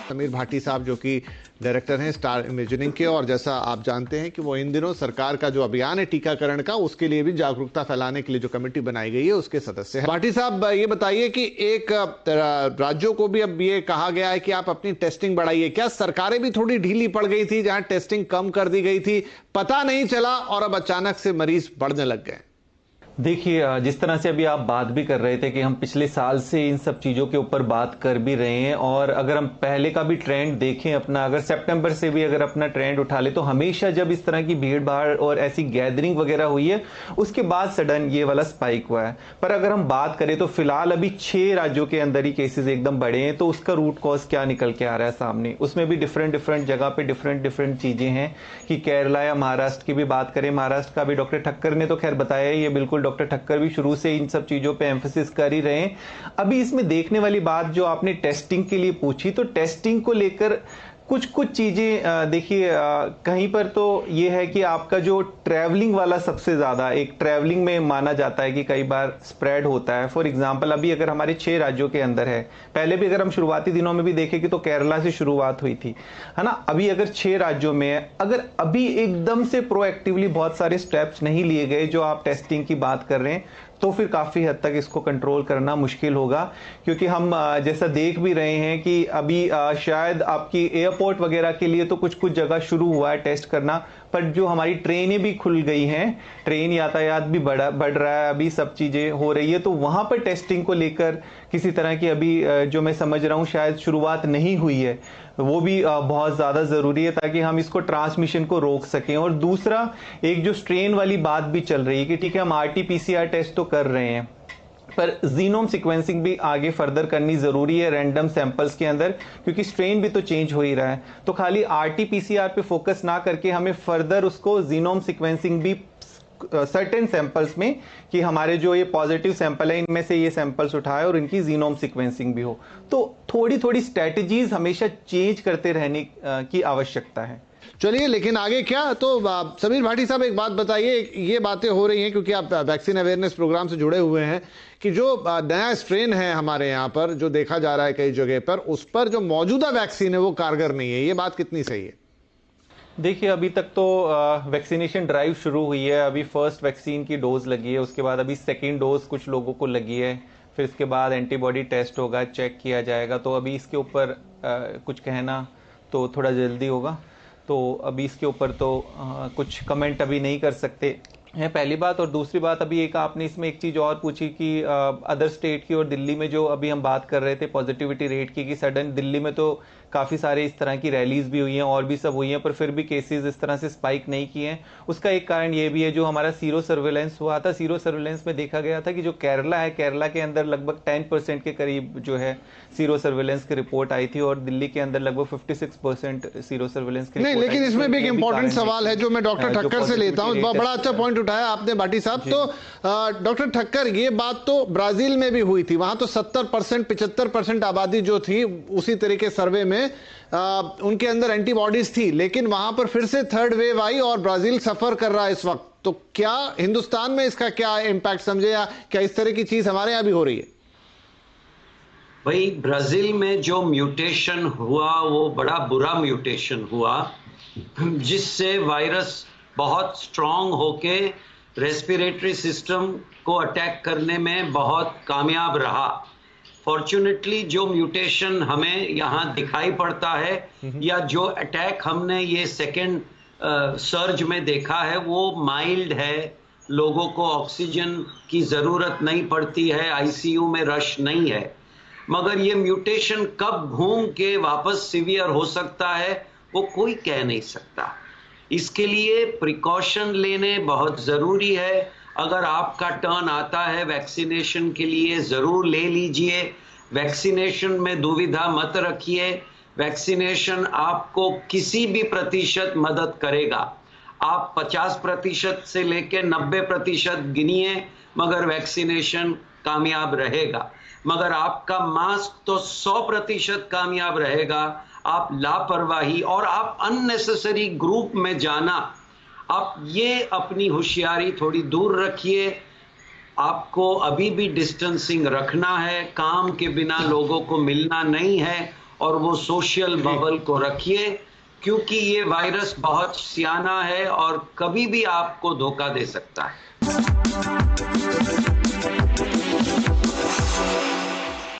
समीर भाटी साहब जो कि डायरेक्टर हैं स्टार इमेजिनिंग के, और जैसा आप जानते हैं कि वो इन दिनों सरकार का जो अभियान है टीकाकरण का, उसके लिए भी जागरूकता फैलाने के लिए जो कमेटी बनाई गई है उसके सदस्य हैं। भाटी साहब, ये बताइए कि एक राज्यों को भी अब ये कहा गया है कि आप अपनी टेस्टिंग बढ़ाइए। क्या सरकारें भी थोड़ी ढीली पड़ गई थी, जहां टेस्टिंग कम कर दी गई थी, पता नहीं चला और अब अचानक से मरीज बढ़ने लग गए? देखिए, जिस तरह से अभी आप बात भी कर रहे थे कि हम पिछले साल से इन सब चीज़ों के ऊपर बात कर भी रहे हैं, और अगर हम पहले का भी ट्रेंड देखें अपना, अगर सितंबर से भी अगर अपना ट्रेंड उठा ले, तो हमेशा जब इस तरह की भीड़ भाड़ और ऐसी गैदरिंग वगैरह हुई है, उसके बाद सडन ये वाला स्पाइक हुआ है। पर अगर हम बात करें तो फिलहाल अभी 6 राज्यों के अंदर ही केसेस एकदम बढ़े हैं। तो उसका रूट कॉज क्या निकल के आ रहा है सामने, उसमें भी डिफरेंट जगह पे डिफरेंट चीज़ें हैं कि केरला या महाराष्ट्र की भी बात करें, महाराष्ट्र का भी डॉक्टर ठक्कर ने तो खैर बताया, ये बिल्कुल डॉक्टर ठक्कर भी शुरू से इन सब चीजों पे एम्फेसिस कर ही रहे हैं। अभी इसमें देखने वाली बात जो आपने टेस्टिंग के लिए पूछी, तो टेस्टिंग को लेकर कुछ चीजें देखिए, कहीं पर तो ये है कि आपका जो ट्रैवलिंग वाला सबसे ज्यादा एक ट्रैवलिंग में माना जाता है कि कई बार स्प्रेड होता है। फॉर एग्जांपल अभी अगर हमारे 6 राज्यों के अंदर है, पहले भी अगर हम शुरुआती दिनों में भी देखें तो केरला से शुरुआत हुई थी, है ना। अभी अगर 6 राज्यों में है, अगर अभी एकदम से प्रोएक्टिवली बहुत सारे स्टेप्स नहीं लिए गए जो आप टेस्टिंग की बात कर रहे हैं, तो फिर काफ़ी हद तक इसको कंट्रोल करना मुश्किल होगा। क्योंकि हम जैसा देख भी रहे हैं कि अभी शायद आपकी एयरपोर्ट वगैरह के लिए तो कुछ जगह शुरू हुआ है टेस्ट करना, पर जो हमारी ट्रेनें भी खुल गई हैं, ट्रेन यातायात भी बढ़ रहा है, अभी सब चीज़ें हो रही है, तो वहाँ पर टेस्टिंग को लेकर किसी तरह की अभी जो मैं समझ रहा हूँ शायद शुरुआत नहीं हुई है। वो भी बहुत ज़्यादा ज़रूरी है ताकि हम इसको ट्रांसमिशन को रोक सकें। और दूसरा, एक जो स्ट्रेन वाली बात भी चल रही है कि ठीक है हम RT-PCR टेस्ट तो कर रहे हैं, पर जीनोम सीक्वेंसिंग भी आगे फर्दर करनी जरूरी है रैंडम सैंपल्स के अंदर, क्योंकि स्ट्रेन भी तो चेंज हो ही रहा है। तो खाली RT-PCR पे फोकस ना करके हमें फर्दर उसको जीनोम सीक्वेंसिंग भी सर्टेन सैंपल्स में, कि हमारे जो ये पॉजिटिव सैंपल है इनमें से ये सैंपल्स उठाए और इनकी जीनोम सीक्वेंसिंग भी हो। तो थोड़ी स्ट्रेटजीज हमेशा चेंज करते रहने की आवश्यकता है। चलिए, लेकिन आगे क्या? तो समीर भाटी साहब एक बात बताइए, ये बातें हो रही हैं क्योंकि आप वैक्सीन अवेयरनेस प्रोग्राम से जुड़े हुए हैं, कि जो नया स्ट्रेन है हमारे यहाँ पर जो देखा जा रहा है कई जगह पर, उस पर जो मौजूदा वैक्सीन है वो कारगर नहीं है, ये बात कितनी सही है? देखिए, अभी तक तो वैक्सीनेशन ड्राइव शुरू हुई है, अभी फर्स्ट वैक्सीन की डोज लगी है, उसके बाद अभी सेकेंड डोज कुछ लोगों को लगी है, फिर इसके बाद एंटीबॉडी टेस्ट होगा, चेक किया जाएगा। तो अभी इसके ऊपर कुछ कहना तो थोड़ा जल्दी होगा, तो अभी इसके ऊपर तो कुछ कमेंट अभी नहीं कर सकते है, पहली बात। और दूसरी बात, अभी एक आपने इसमें एक चीज़ और पूछी कि अदर स्टेट की और दिल्ली में जो अभी हम बात कर रहे थे पॉजिटिविटी रेट की, कि सडन दिल्ली में तो काफ़ी सारे इस तरह की रैलीज भी हुई हैं और भी सब हुई हैं, पर फिर भी केसेस इस तरह से स्पाइक नहीं किए हैं। उसका एक कारण ये भी है, जो हमारा सीरो सर्वेलेंस हुआ था, सीरो सर्वेलेंस में देखा गया था कि जो केरला है, केरला के अंदर लगभग 10% के करीब जो है सीरो सर्वेलेंस की रिपोर्ट आई थी, और दिल्ली के अंदर लगभग 56% सीरो सर्वेलेंस की नहीं, लेकिन इसमें भी एक इंपॉर्टेंट सवाल है जो मैं डॉक्टर ठक्कर से लेता हूं। बड़ा अच्छा पॉइंट उठाया आपने भाटी साहब। तो डॉक्टर ठक्कर, ये बात तो ब्राजील में भी हुई थी, वहां तो 70% 75% आबादी जो थी उसी तरीके सर्वे में उनके अंदर एंटीबॉडीज थी, लेकिन वहां पर फिर से थर्ड वेव आई और ब्राजील सफर कर रहा है इस वक्त। तो क्या हिंदुस्तान में इसका क्या इम्पैक्ट समझे, या क्या इस तरह की चीज हमारे यहां भी हो रही है? भाई, ब्राजील में जो म्यूटेशन हुआ वो बड़ा बुरा म्यूटेशन हुआ, जिससे वायरस बहुत स्ट्रांग होके रेस्पिरेटरी सिस्टम को अटैक करने में बहुत कामयाब रहा। फॉर्चुनेटली जो म्यूटेशन हमें यहाँ दिखाई पड़ता है, या जो अटैक हमने ये सेकेंड सर्ज में देखा है, वो माइल्ड है, लोगों को ऑक्सीजन की ज़रूरत नहीं पड़ती है, ICU में रश नहीं है। मगर ये म्यूटेशन कब घूम के वापस सीवियर हो सकता है वो कोई कह नहीं सकता। इसके लिए प्रिकॉशन लेने बहुत ज़रूरी है। अगर आपका टर्न आता है वैक्सीनेशन के लिए, ज़रूर ले लीजिए। वैक्सीनेशन में दुविधा मत रखिए। वैक्सीनेशन आपको किसी भी प्रतिशत मदद करेगा। आप 50% से लेकर 90% गिनिए, मगर वैक्सीनेशन कामयाब रहेगा। मगर आपका मास्क तो 100% कामयाब रहेगा। आप लापरवाही और आप अननेसेसरी ग्रुप में जाना, आप ये अपनी होशियारी थोड़ी दूर रखिए। आपको अभी भी डिस्टेंसिंग रखना है, काम के बिना लोगों को मिलना नहीं है, और वो सोशल बबल को रखिए, क्योंकि ये वायरस बहुत सियाना है और कभी भी आपको धोखा दे सकता है।